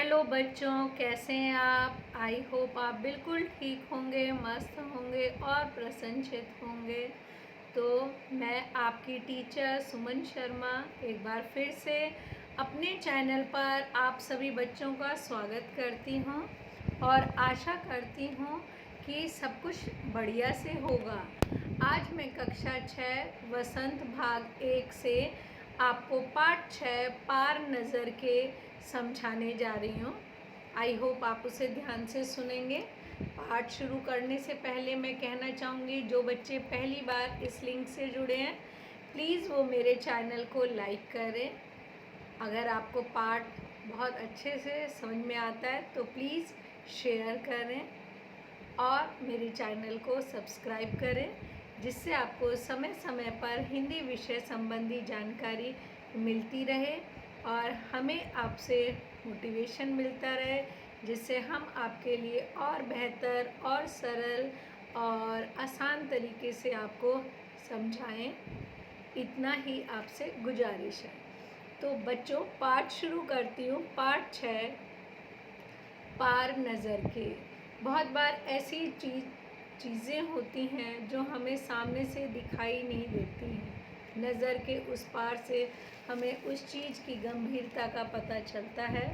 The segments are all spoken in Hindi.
हेलो बच्चों, कैसे हैं आप? आई होप आप बिल्कुल ठीक होंगे, मस्त होंगे और प्रसन्नचित होंगे। तो मैं आपकी टीचर सुमन शर्मा एक बार फिर से अपने चैनल पर आप सभी बच्चों का स्वागत करती हूँ और आशा करती हूँ कि सब कुछ बढ़िया से होगा। आज मैं कक्षा 6 वसंत भाग 1 से आपको पाठ 6 पार नज़र के समझाने जा रही हूँ। आई होप आप उसे ध्यान से सुनेंगे। पाठ शुरू करने से पहले मैं कहना चाहूँगी, जो बच्चे पहली बार इस लिंक से जुड़े हैं प्लीज़ वो मेरे चैनल को लाइक करें। अगर आपको पाठ बहुत अच्छे से समझ में आता है तो प्लीज़ शेयर करें और मेरे चैनल को सब्सक्राइब करें, जिससे आपको समय समय पर हिंदी विषय संबंधी जानकारी मिलती रहे और हमें आपसे मोटिवेशन मिलता रहे, जिससे हम आपके लिए और बेहतर और सरल और आसान तरीके से आपको समझाएं। इतना ही आपसे गुजारिश है। तो बच्चों, पाठ शुरू करती हूँ। पाठ 6 पार नज़र के। बहुत बार ऐसी चीज़ें होती हैं जो हमें सामने से दिखाई नहीं देती हैं। नज़र के उस पार से हमें उस चीज़ की गंभीरता का पता चलता है।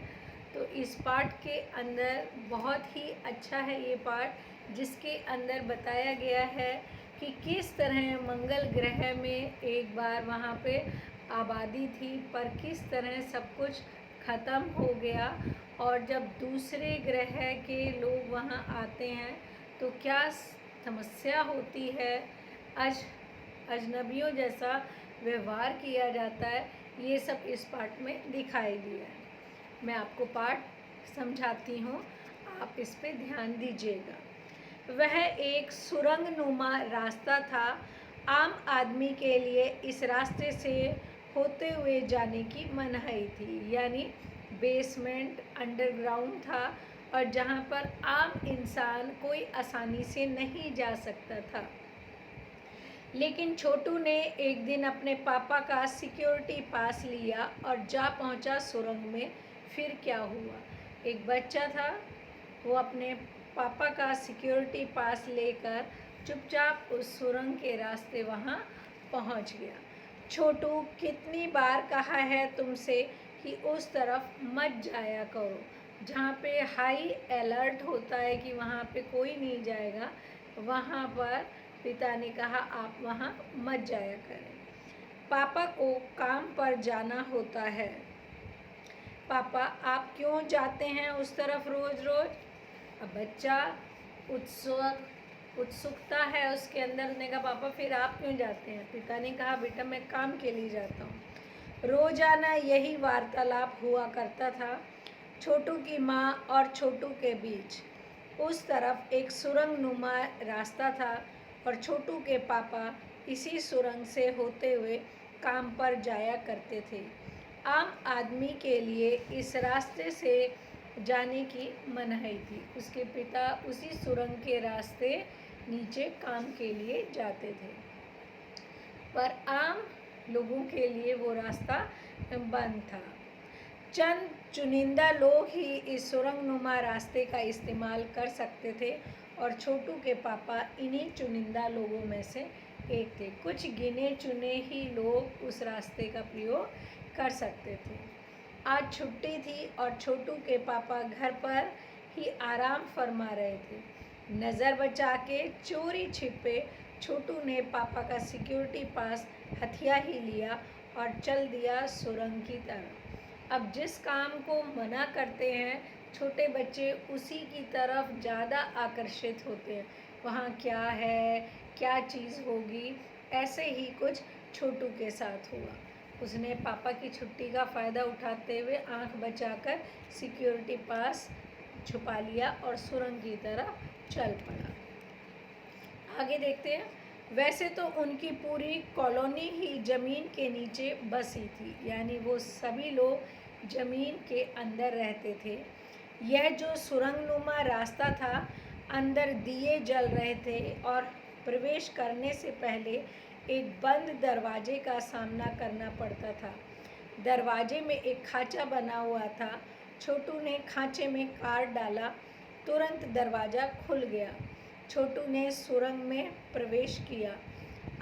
तो इस पाठ के अंदर बहुत ही अच्छा है ये पाठ, जिसके अंदर बताया गया है कि किस तरह मंगल ग्रह में एक बार वहाँ पे आबादी थी, पर किस तरह सब कुछ ख़त्म हो गया और जब दूसरे ग्रह के लोग वहाँ आते हैं तो क्या समस्या होती है, अजनबियों जैसा व्यवहार किया जाता है। ये सब इस पाठ में दिखाई दिया है। मैं आपको पाठ समझाती हूँ, आप इस पे ध्यान दीजिएगा। वह एक सुरंगनुमा रास्ता था। आम आदमी के लिए इस रास्ते से होते हुए जाने की मनाही थी, यानी बेसमेंट अंडरग्राउंड था और जहाँ पर आम इंसान कोई आसानी से नहीं जा सकता था। लेकिन छोटू ने एक दिन अपने पापा का सिक्योरिटी पास लिया और जा पहुंचा सुरंग में। फिर क्या हुआ? एक बच्चा था, वो अपने पापा का सिक्योरिटी पास लेकर चुपचाप उस सुरंग के रास्ते वहाँ पहुँच गया। छोटू, कितनी बार कहा है तुमसे कि उस तरफ मत जाया करो, जहाँ पे हाई अलर्ट होता है कि वहाँ पे कोई नहीं जाएगा, वहाँ पर पिता ने कहा आप वहाँ मत जाया करें। पापा को काम पर जाना होता है। पापा, आप क्यों जाते हैं उस तरफ रोज रोज? अब बच्चा उत्सुकता है उसके अंदर। उसने कहा पापा फिर आप क्यों जाते हैं? पिता ने कहा बेटा मैं काम के लिए जाता हूँ। रोजाना यही वार्तालाप हुआ करता था छोटू की माँ और छोटू के बीच। उस तरफ एक सुरंगनुमा रास्ता था और छोटू के पापा इसी सुरंग से होते हुए काम पर जाया करते थे। आम आदमी के लिए इस रास्ते से जाने की मनाही थी। उसके पिता उसी सुरंग के रास्ते नीचे काम के लिए जाते थे, पर आम लोगों के लिए वो रास्ता बंद था। चंद चुनिंदा लोग ही इस सुरंगनुमा रास्ते का इस्तेमाल कर सकते थे और छोटू के पापा इन्हीं चुनिंदा लोगों में से एक थे। कुछ गिने चुने ही लोग उस रास्ते का प्रयोग कर सकते थे। आज छुट्टी थी और छोटू के पापा घर पर ही आराम फरमा रहे थे। नज़र बचा के चोरी छिपे छोटू ने पापा का सिक्योरिटी पास हथिया ही लिया और चल दिया सुरंग की तरफ। अब जिस काम को मना करते हैं छोटे बच्चे, उसी की तरफ ज़्यादा आकर्षित होते हैं। वहाँ क्या है, क्या चीज़ होगी, ऐसे ही कुछ छोटू के साथ हुआ। उसने पापा की छुट्टी का फ़ायदा उठाते हुए आंख बचाकर सिक्योरिटी पास छुपा लिया और सुरंग की तरफ चल पड़ा। आगे देखते हैं। वैसे तो उनकी पूरी कॉलोनी ही ज़मीन के नीचे बसी थी, यानी वो सभी लोग ज़मीन के अंदर रहते थे। यह जो सुरंगनुमा रास्ता था, अंदर दिए जल रहे थे और प्रवेश करने से पहले एक बंद दरवाजे का सामना करना पड़ता था। दरवाजे में एक खांचा बना हुआ था छोटू ने खांचे में कार्ड डाला। तुरंत दरवाज़ा खुल गया। छोटू ने सुरंग में प्रवेश किया।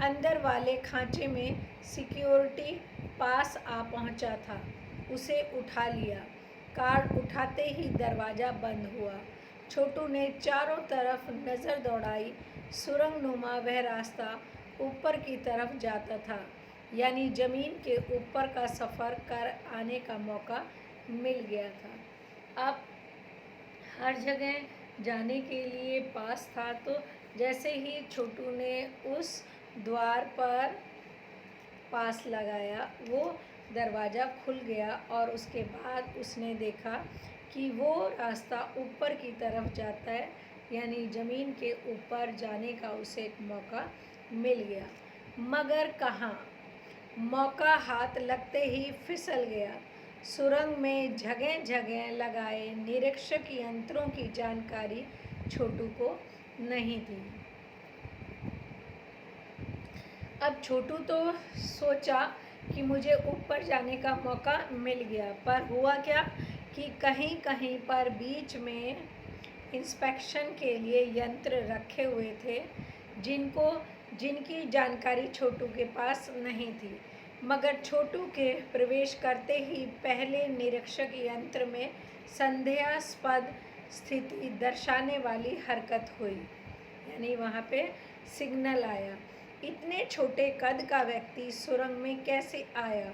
अंदर वाले खांचे में सिक्योरिटी पास आ पहुंचा था। उसे उठा लिया। कार्ड उठाते ही दरवाज़ा बंद हुआ। छोटू ने चारों तरफ नज़र दौड़ाई। सुरंगनुमा वह रास्ता ऊपर की तरफ जाता था, यानी ज़मीन के ऊपर का सफ़र कर आने का मौका मिल गया था। अब हर जगह जाने के लिए पास था, तो जैसे ही छोटू ने उस द्वार पर पास लगाया, वो दरवाज़ा खुल गया और उसके बाद उसने देखा कि वो रास्ता ऊपर की तरफ जाता है, यानी ज़मीन के ऊपर जाने का उसे एक मौका मिल गया। मगर कहाँ, मौका हाथ लगते ही फिसल गया। सुरंग में जगह जगह लगाए निरीक्षक यंत्रों की जानकारी छोटू को नहीं थी। अब छोटू तो सोचा कि मुझे ऊपर जाने का मौका मिल गया, पर हुआ क्या कि कहीं कहीं पर बीच में इंस्पेक्शन के लिए यंत्र रखे हुए थे, जिनकी जानकारी छोटू के पास नहीं थी। मगर छोटू के प्रवेश करते ही पहले निरीक्षक यंत्र में संदेहास्पद स्थिति दर्शाने वाली हरकत हुई, यानी वहाँ पे सिग्नल आया। इतने छोटे कद का व्यक्ति सुरंग में कैसे आया?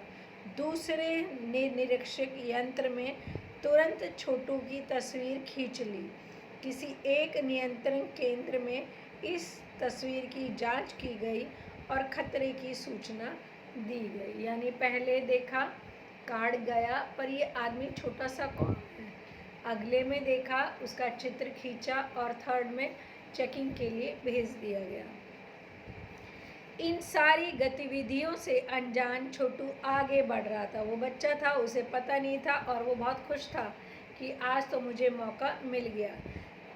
दूसरे निरीक्षक यंत्र में तुरंत छोटू की तस्वीर खींच ली। किसी एक नियंत्रण केंद्र में इस तस्वीर की जांच की गई और खतरे की सूचना दी गई। यानी पहले देखा कार्ड गया, पर ये आदमी छोटा सा कौन है। अगले में देखा, उसका चित्र खींचा और थर्ड में चेकिंग के लिए भेज दिया गया। इन सारी गतिविधियों से अनजान छोटू आगे बढ़ रहा था। वो बच्चा था, उसे पता नहीं था और वो बहुत खुश था कि आज तो मुझे मौका मिल गया।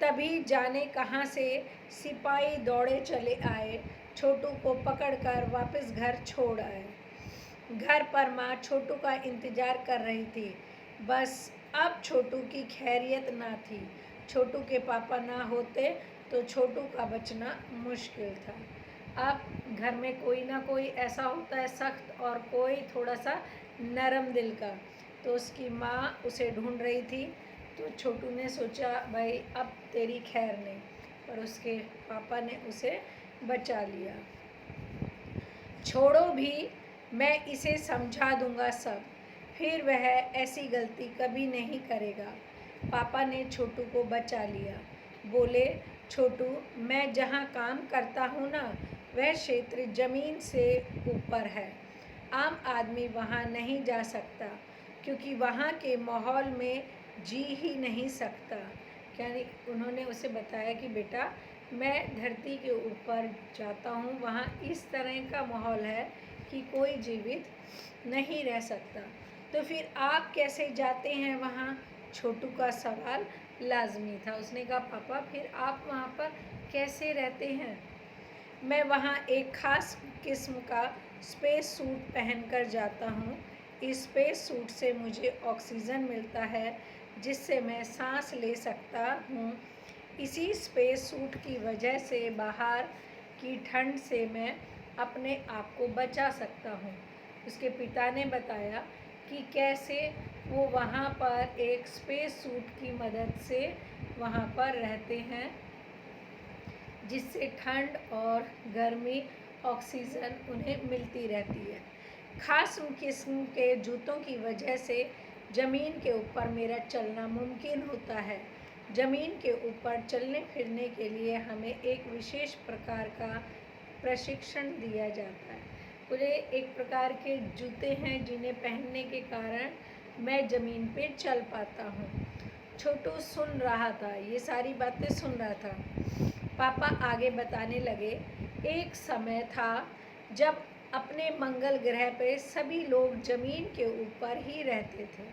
तभी जाने कहाँ से सिपाही दौड़े चले आए, छोटू को पकड़कर वापस घर छोड़ आए। घर पर माँ छोटू का इंतज़ार कर रही थी। बस अब छोटू की खैरियत ना थी। छोटू के पापा ना होते तो छोटू का बचना मुश्किल था। अब घर में कोई ना कोई ऐसा होता है सख्त और कोई थोड़ा सा नरम दिल का, तो उसकी माँ उसे ढूंढ रही थी। तो छोटू ने सोचा भाई अब तेरी खैर नहीं, पर उसके पापा ने उसे बचा लिया। छोड़ो भी, मैं इसे समझा दूंगा सब, फिर वह ऐसी गलती कभी नहीं करेगा। पापा ने छोटू को बचा लिया। बोले, छोटू, मैं जहाँ काम करता हूँ ना, वह क्षेत्र ज़मीन से ऊपर है। आम आदमी वहाँ नहीं जा सकता, क्योंकि वहाँ के माहौल में जी ही नहीं सकता। यानी उन्होंने उसे बताया कि बेटा, मैं धरती के ऊपर जाता हूँ, वहाँ इस तरह का माहौल है कि कोई जीवित नहीं रह सकता। तो फिर आप कैसे जाते हैं वहाँ? छोटू का सवाल लाजमी था। उसने कहा, पापा, फिर आप वहाँ पर कैसे रहते हैं? मैं वहाँ एक ख़ास किस्म का स्पेस सूट पहनकर जाता हूँ। इस स्पेस सूट से मुझे ऑक्सीजन मिलता है, जिससे मैं सांस ले सकता हूँ। इसी स्पेस सूट की वजह से बाहर की ठंड से मैं अपने आप को बचा सकता हूँ। उसके पिता ने बताया कि कैसे वो वहाँ पर एक स्पेस सूट की मदद से वहाँ पर रहते हैं, जिससे ठंड और गर्मी ऑक्सीजन उन्हें मिलती रहती है। ख़ास किस्म के जूतों की वजह से ज़मीन के ऊपर मेरा चलना मुमकिन होता है। ज़मीन के ऊपर चलने फिरने के लिए हमें एक विशेष प्रकार का प्रशिक्षण दिया जाता है। पूरे एक प्रकार के जूते हैं जिन्हें पहनने के कारण मैं ज़मीन पे चल पाता हूँ। छोटू सुन रहा था, ये सारी बातें सुन रहा था। पापा आगे बताने लगे, एक समय था जब अपने मंगल ग्रह पे सभी लोग ज़मीन के ऊपर ही रहते थे।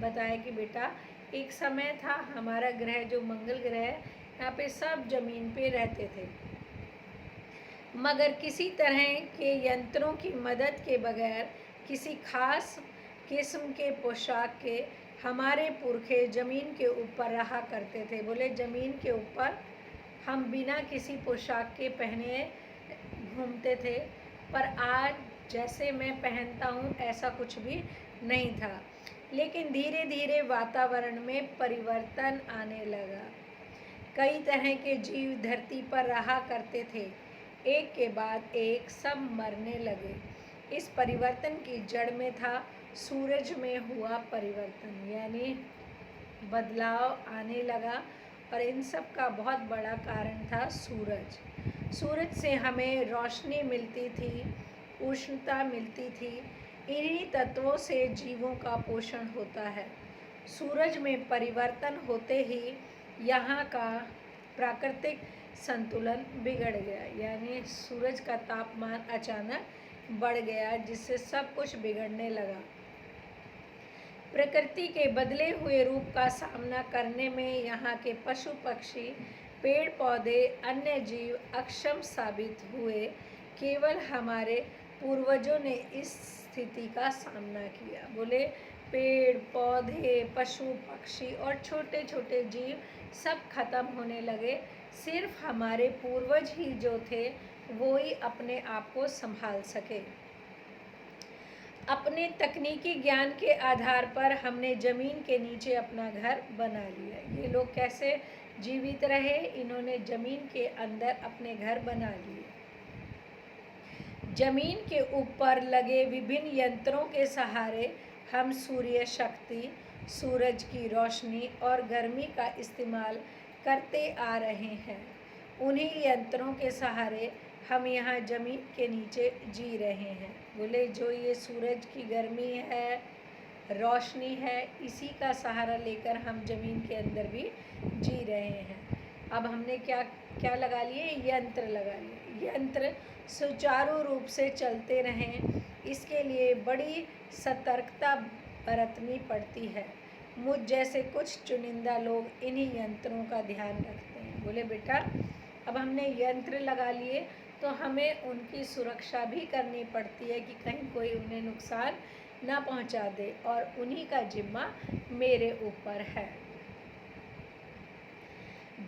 बताया कि बेटा, एक समय था हमारा ग्रह जो मंगल ग्रह है, यहाँ पे सब ज़मीन पे रहते थे, मगर किसी तरह के यंत्रों की मदद के बगैर, किसी खास किस्म के पोशाक के, हमारे पुरखे ज़मीन के ऊपर रहा करते थे। बोले ज़मीन के ऊपर हम बिना किसी पोशाक के पहने घूमते थे, पर आज जैसे मैं पहनता हूँ ऐसा कुछ भी नहीं था। लेकिन धीरे धीरे वातावरण में परिवर्तन आने लगा। कई तरह के जीव धरती पर रहा करते थे, एक के बाद एक सब मरने लगे। इस परिवर्तन की जड़ में था सूरज में हुआ परिवर्तन, यानी बदलाव आने लगा। और इन सब का बहुत बड़ा कारण था सूरज। सूरज से हमें रोशनी मिलती थी, उष्णता मिलती थी। इन्हीं तत्वों से जीवों का पोषण होता है। सूरज में परिवर्तन होते ही यहाँ का प्राकृतिक संतुलन बिगड़ गया, यानी सूरज का तापमान अचानक बढ़ गया, जिससे सब कुछ बिगड़ने लगा। प्रकृति के बदले हुए रूप का सामना करने में यहाँ के पशु पक्षी, पेड़ पौधे, अन्य जीव अक्षम साबित हुए। केवल हमारे पूर्वजों ने इस स्थिति का सामना किया। बोले पेड़ पौधे, पशु पक्षी और छोटे छोटे जीव सब खत्म होने लगे। सिर्फ हमारे पूर्वज ही जो थे वो ही अपने आप को संभाल सके। अपने तकनीकी ज्ञान के आधार पर हमने ज़मीन के नीचे अपना घर बना लिया। ये लोग कैसे जीवित रहे? इन्होंने ज़मीन के अंदर अपने घर बना लिए। ज़मीन के ऊपर लगे विभिन्न यंत्रों के सहारे हम सूर्य शक्ति, सूरज की रोशनी और गर्मी का इस्तेमाल करते आ रहे हैं। उन्हीं यंत्रों के सहारे हम यहाँ ज़मीन के नीचे जी रहे हैं। बोले जो ये सूरज की गर्मी है, रोशनी है, इसी का सहारा लेकर हम ज़मीन के अंदर भी जी रहे हैं। अब हमने क्या क्या लगा लिए? यंत्र लगा लिए। यंत्र सुचारू रूप से चलते रहें, इसके लिए बड़ी सतर्कता बरतनी पड़ती है। मुझ जैसे कुछ चुनिंदा लोग इन्हीं यंत्रों का ध्यान रखते हैं। बोले बेटा अब हमने यंत्र लगा लिए तो हमें उनकी सुरक्षा भी करनी पड़ती है कि कहीं कोई उन्हें नुकसान ना पहुंचा दे, और उन्हीं का जिम्मा मेरे ऊपर है।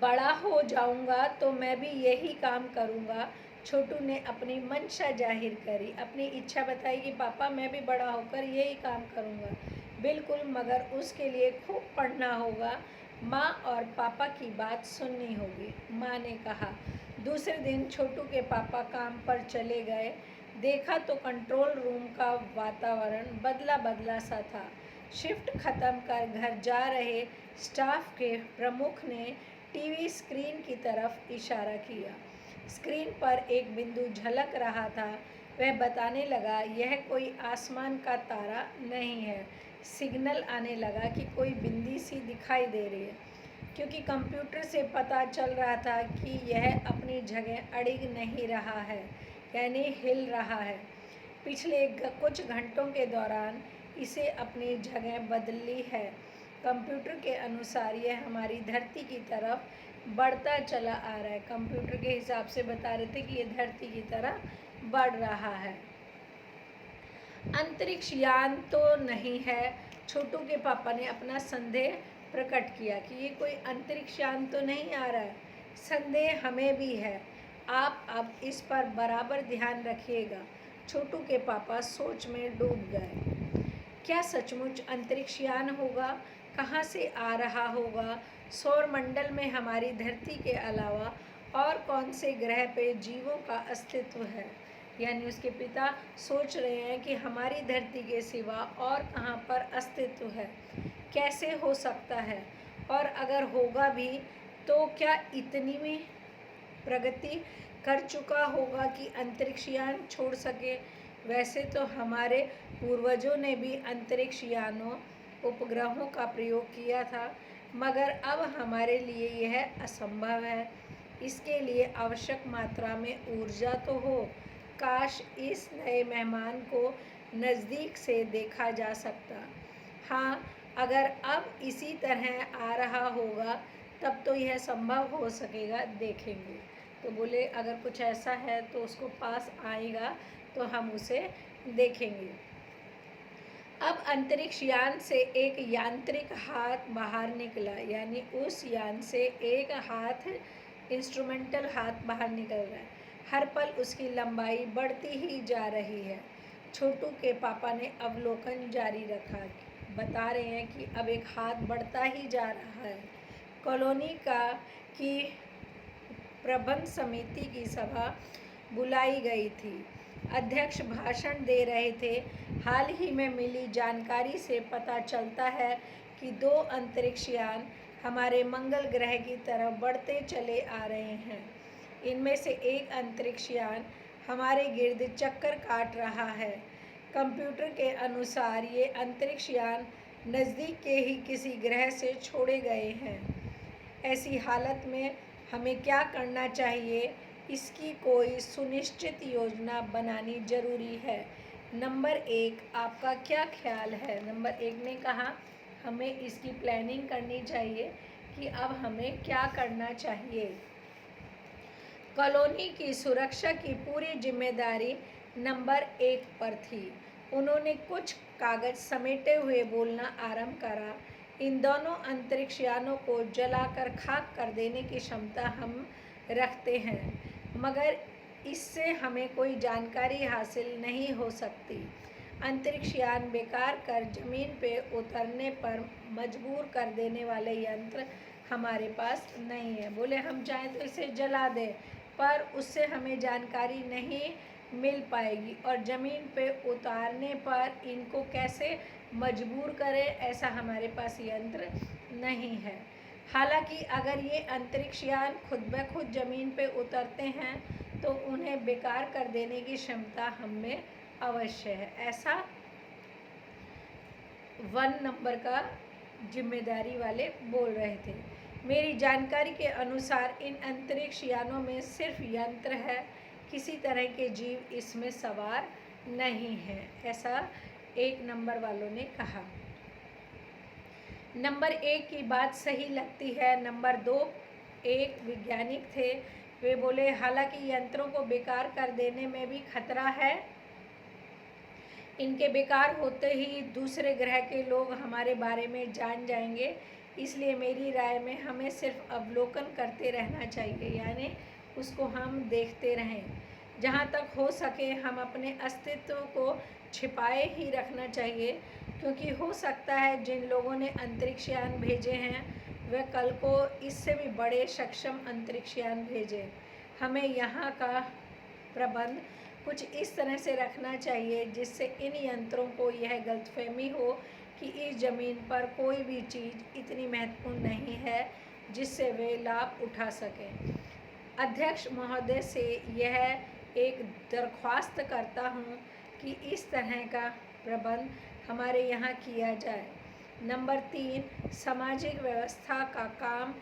बड़ा हो जाऊंगा तो मैं भी यही काम करूंगा। छोटू ने अपनी मंशा जाहिर करी, अपनी इच्छा बताई कि पापा मैं भी बड़ा होकर यही काम करूंगा। बिल्कुल, मगर उसके लिए खूब पढ़ना होगा। माँ और पापा की बात सुननी होगी। माँ ने कहा। दूसरे दिन छोटू के पापा काम पर चले गए। देखा तो कंट्रोल रूम का वातावरण बदला बदला सा था। शिफ्ट खत्म कर घर जा रहे स्टाफ के प्रमुख ने टीवी स्क्रीन की तरफ इशारा किया। स्क्रीन पर एक बिंदु झलक रहा था। वह बताने लगा यह कोई आसमान का तारा नहीं है। सिग्नल आने लगा कि कोई बिंदी सी दिखाई दे रही है, क्योंकि कंप्यूटर से पता चल रहा था कि यह अपनी जगह अड़िग नहीं रहा है, यानी हिल रहा है। पिछले कुछ घंटों के दौरान इसे अपनी जगह बदली है। कंप्यूटर के अनुसार यह हमारी धरती की तरफ बढ़ता चला आ रहा है। कंप्यूटर के हिसाब से बता रहे थे कि ये धरती की तरफ बढ़ रहा है। अंतरिक्ष यान तो नहीं है? छोटू के पापा ने अपना संदेह प्रकट किया कि ये कोई अंतरिक्ष यान तो नहीं आ रहा है। संदेह हमें भी है। आप अब इस पर बराबर ध्यान रखिएगा। छोटू के पापा सोच में डूब गए। क्या सचमुच अंतरिक्ष यान होगा? कहाँ से आ रहा होगा? सौरमंडल में हमारी धरती के अलावा और कौन से ग्रह पे जीवों का अस्तित्व है? यानी उसके पिता सोच रहे हैं कि हमारी धरती के सिवा और कहाँ पर अस्तित्व है, कैसे हो सकता है, और अगर होगा भी तो क्या इतनी में प्रगति कर चुका होगा कि अंतरिक्ष यान छोड़ सके। वैसे तो हमारे पूर्वजों ने भी अंतरिक्ष यानों, उपग्रहों का प्रयोग किया था, मगर अब हमारे लिए यह असंभव है। इसके लिए आवश्यक मात्रा में ऊर्जा तो हो। काश इस नए मेहमान को नज़दीक से देखा जा सकता। हाँ, अगर अब इसी तरह आ रहा होगा तब तो यह संभव हो सकेगा, देखेंगे। तो बोले अगर कुछ ऐसा है तो उसको पास आएगा तो हम उसे देखेंगे। अब अंतरिक्ष यान से एक यांत्रिक हाथ बाहर निकला, यानी उस यान से एक हाथ, इंस्ट्रूमेंटल हाथ बाहर निकल रहा है। हर पल उसकी लंबाई बढ़ती ही जा रही है। छोटू के पापा ने अवलोकन जारी रखा, बता रहे हैं कि अब एक हाथ बढ़ता ही जा रहा है। कॉलोनी की प्रबंध समिति की सभा बुलाई गई थी। अध्यक्ष भाषण दे रहे थे। हाल ही में मिली जानकारी से पता चलता है कि 2 अंतरिक्ष यान हमारे मंगल ग्रह की तरफ बढ़ते चले आ रहे हैं। इनमें से एक अंतरिक्ष यान हमारे गिर्द चक्कर काट रहा है। कंप्यूटर के अनुसार ये अंतरिक्ष यान नज़दीक के ही किसी ग्रह से छोड़े गए हैं। ऐसी हालत में हमें क्या करना चाहिए, इसकी कोई सुनिश्चित योजना बनानी जरूरी है। नंबर 1, आपका क्या ख्याल है? नंबर 1 ने कहा हमें इसकी प्लानिंग करनी चाहिए कि अब हमें क्या करना चाहिए। कॉलोनी की सुरक्षा की पूरी जिम्मेदारी नंबर 1 पर थी। उन्होंने कुछ कागज समेटे हुए बोलना आरंभ करा। इन दोनों अंतरिक्ष यानों को जलाकर खाक कर देने की क्षमता हम रखते हैं, मगर इससे हमें कोई जानकारी हासिल नहीं हो सकती। अंतरिक्ष यान बेकार कर जमीन पे उतरने पर मजबूर कर देने वाले यंत्र हमारे पास नहीं है। बोले हम चाहें तो इसे जला दें, पर उससे हमें जानकारी नहीं मिल पाएगी, और ज़मीन पे उतारने पर इनको कैसे मजबूर करें, ऐसा हमारे पास यंत्र नहीं है। हालांकि अगर ये अंतरिक्ष यान खुद ब खुद ज़मीन पे उतरते हैं तो उन्हें बेकार कर देने की क्षमता हम में अवश्य है। ऐसा 1 नंबर का जिम्मेदारी वाले बोल रहे थे। मेरी जानकारी के अनुसार इन अंतरिक्ष यानों में सिर्फ यंत्र है, किसी तरह के जीव इसमें सवार नहीं है, ऐसा 1 नंबर वालों ने कहा। नंबर 1 की बात सही लगती है। नंबर 2 एक वैज्ञानिक थे। वे बोले हालांकि यंत्रों को बेकार कर देने में भी खतरा है, इनके बेकार होते ही दूसरे ग्रह के लोग हमारे बारे में जान जाएंगे, इसलिए मेरी राय में हमें सिर्फ अवलोकन करते रहना चाहिए, यानी उसको हम देखते रहें। जहाँ तक हो सके हम अपने अस्तित्व को छिपाए ही रखना चाहिए, क्योंकि हो सकता है जिन लोगों ने अंतरिक्ष यान भेजे हैं वे कल को इससे भी बड़े सक्षम अंतरिक्ष यान भेजें। हमें यहाँ का प्रबंध कुछ इस तरह से रखना चाहिए जिससे इन यंत्रों को यह गलतफहमी हो कि इस ज़मीन पर कोई भी चीज़ इतनी महत्वपूर्ण नहीं है जिससे वे लाभ उठा सकें। अध्यक्ष महोदय से यह एक दरख्वास्त करता हूँ कि इस तरह का प्रबंध हमारे यहाँ किया जाए। नंबर 3, सामाजिक व्यवस्था का काम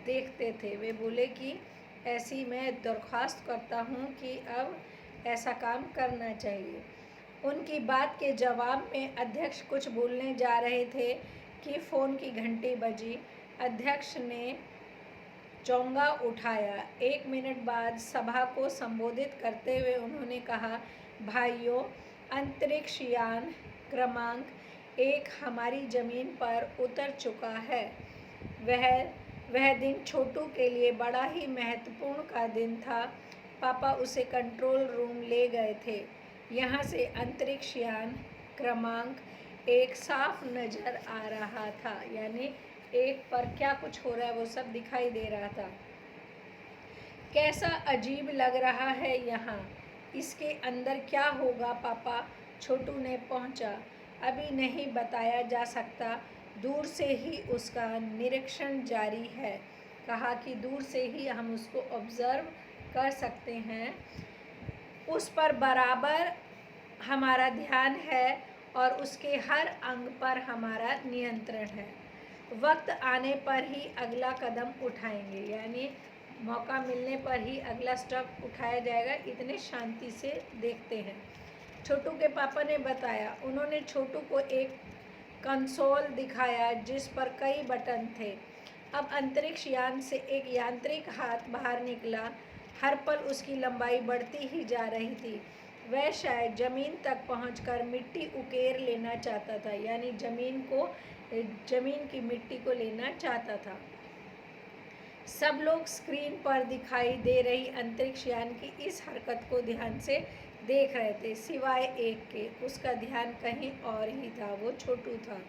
देखते थे। वे बोले कि ऐसी मैं दरख्वास्त करता हूँ कि अब ऐसा काम करना चाहिए। उनकी बात के जवाब में अध्यक्ष कुछ बोलने जा रहे थे कि फ़ोन की घंटी बजी। अध्यक्ष ने चोंगा उठाया। 1 मिनट बाद सभा को संबोधित करते हुए उन्होंने कहा, भाइयों, अंतरिक्ष यान क्रमांक 1 हमारी ज़मीन पर उतर चुका है। वह दिन छोटू के लिए बड़ा ही महत्वपूर्ण का दिन था। पापा उसे कंट्रोल रूम ले गए थे। यहाँ से अंतरिक्ष यान क्रमांक 1 साफ नज़र आ रहा था, यानी 1 पर क्या कुछ हो रहा है वो सब दिखाई दे रहा था। कैसा अजीब लग रहा है यहाँ, इसके अंदर क्या होगा पापा? छोटू ने पहुँचा। अभी नहीं बताया जा सकता, दूर से ही उसका निरीक्षण जारी है। कहा कि दूर से ही हम उसको ऑब्ज़र्व कर सकते हैं, उस पर बराबर हमारा ध्यान है और उसके हर अंग पर हमारा नियंत्रण है। वक्त आने पर ही अगला कदम उठाएंगे, यानी मौका मिलने पर ही अगला स्टेप उठाया जाएगा। इतने शांति से देखते हैं। छोटू के पापा ने बताया। उन्होंने छोटू को एक कंसोल दिखाया जिस पर कई बटन थे। अब अंतरिक्ष यान से एक यांत्रिक हाथ बाहर निकला। हर पल उसकी लंबाई बढ़ती ही जा रही थी। वह शायद ज़मीन तक पहुंचकर मिट्टी उकेर लेना चाहता था, यानी ज़मीन की मिट्टी को लेना चाहता था। सब लोग स्क्रीन पर दिखाई दे रही अंतरिक्ष यान की इस हरकत को ध्यान से देख रहे थे, सिवाय एक के। उसका ध्यान कहीं और ही था। वो छोटू था।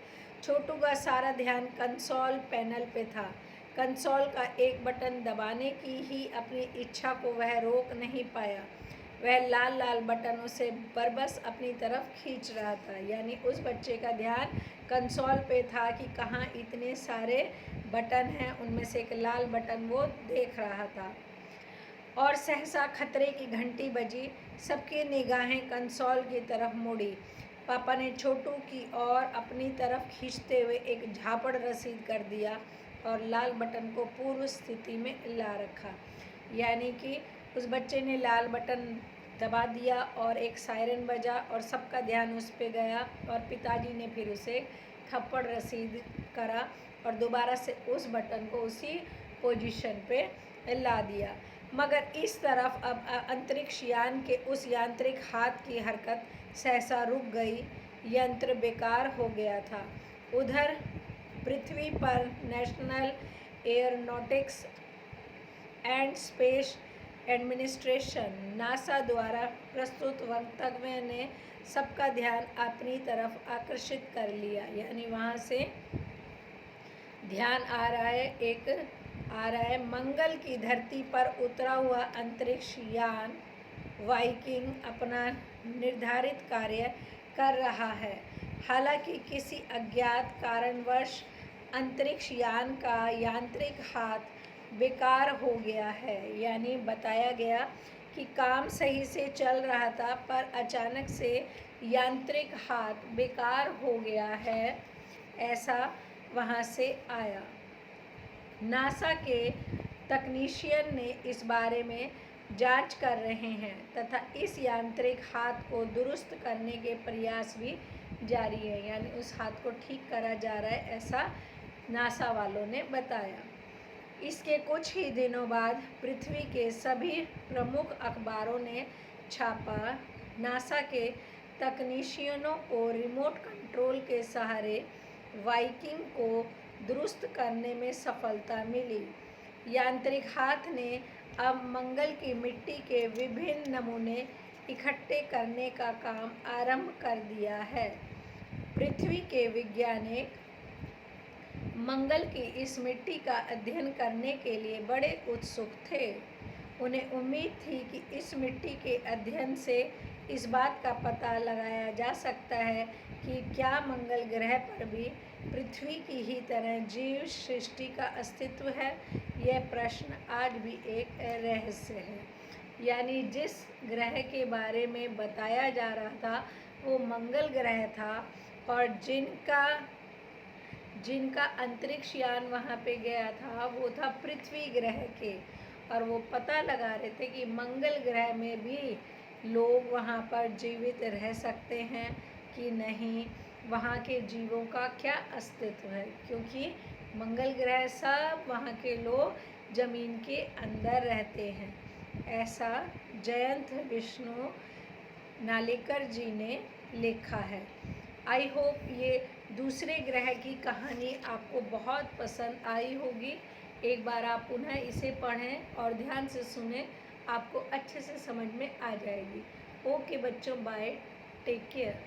छोटू का सारा ध्यान कंसोल पैनल पे था। कंसोल का एक बटन दबाने की ही अपनी इच्छा को वह रोक नहीं पाया। वह लाल लाल बटन उसे बरबस अपनी तरफ खींच रहा था। यानी उस बच्चे का ध्यान कंसोल पे था कि कहाँ इतने सारे बटन हैं, उनमें से एक लाल बटन वो देख रहा था। और सहसा खतरे की घंटी बजी। सबकी निगाहें कंसोल की तरफ मुड़ी। पापा ने छोटू की ओर अपनी तरफ खींचते हुए एक झापड़ रसीद कर दिया और लाल बटन को पूर्व स्थिति में ला रखा। यानी कि उस बच्चे ने लाल बटन दबा दिया और एक सायरन बजा और सबका ध्यान उस पे गया और पिताजी ने फिर उसे थप्पड़ रसीद करा और दोबारा से उस बटन को उसी पोजीशन पे ला दिया। मगर इस तरफ अब अंतरिक्ष यान के उस यांत्रिक हाथ की हरकत सहसा रुक गई। यंत्र बेकार हो गया था। उधर पृथ्वी पर national aeronautics and space administration NASA द्वारा प्रस्तुत वक्तव्य ने सबका ध्यान अपनी तरफ आकर्षित कर लिया। यानी वहाँ से ध्यान आ रहा है मंगल की धरती पर उतरा हुआ अंतरिक्ष यान वाइकिंग अपना निर्धारित कार्य कर रहा है। हालांकि किसी अज्ञात कारणवश अंतरिक्ष यान का यांत्रिक हाथ बेकार हो गया है। यानी बताया गया कि काम सही से चल रहा था, पर अचानक से यांत्रिक हाथ बेकार हो गया है, ऐसा वहाँ से आया। नासा के तकनीशियन ने इस बारे में जांच कर रहे हैं तथा इस यांत्रिक हाथ को दुरुस्त करने के प्रयास भी जारी है। यानी उस हाथ को ठीक करा जा रहा है, ऐसा नासा वालों ने बताया। इसके कुछ ही दिनों बाद पृथ्वी के सभी प्रमुख अखबारों ने छापा, नासा के तकनीशियनों को रिमोट कंट्रोल के सहारे वाइकिंग को दुरुस्त करने में सफलता मिली। यांत्रिक हाथ ने अब मंगल की मिट्टी के विभिन्न नमूने इकट्ठे करने का काम आरंभ कर दिया है। पृथ्वी के वैज्ञानिक मंगल की इस मिट्टी का अध्ययन करने के लिए बड़े उत्सुक थे। उन्हें उम्मीद थी कि इस मिट्टी के अध्ययन से इस बात का पता लगाया जा सकता है कि क्या मंगल ग्रह पर भी पृथ्वी की ही तरह जीव सृष्टि का अस्तित्व है। यह प्रश्न आज भी एक रहस्य है। यानी जिस ग्रह के बारे में बताया जा रहा था वो मंगल ग्रह था, और जिनका अंतरिक्ष यान वहाँ पे गया था वो था पृथ्वी ग्रह के, और वो पता लगा रहे थे कि मंगल ग्रह में भी लोग वहाँ पर जीवित रह सकते हैं कि नहीं, वहाँ के जीवों का क्या अस्तित्व है, क्योंकि मंगल ग्रह सब वहाँ के लोग ज़मीन के अंदर रहते हैं। ऐसा जयंत विष्णु नालिकर जी ने लिखा है। आई होप ये दूसरे ग्रह की कहानी आपको बहुत पसंद आई होगी। एक बार आप पुनः इसे पढ़ें और ध्यान से सुनें, आपको अच्छे से समझ में आ जाएगी। ओके बच्चों, बाय, टेक केयर।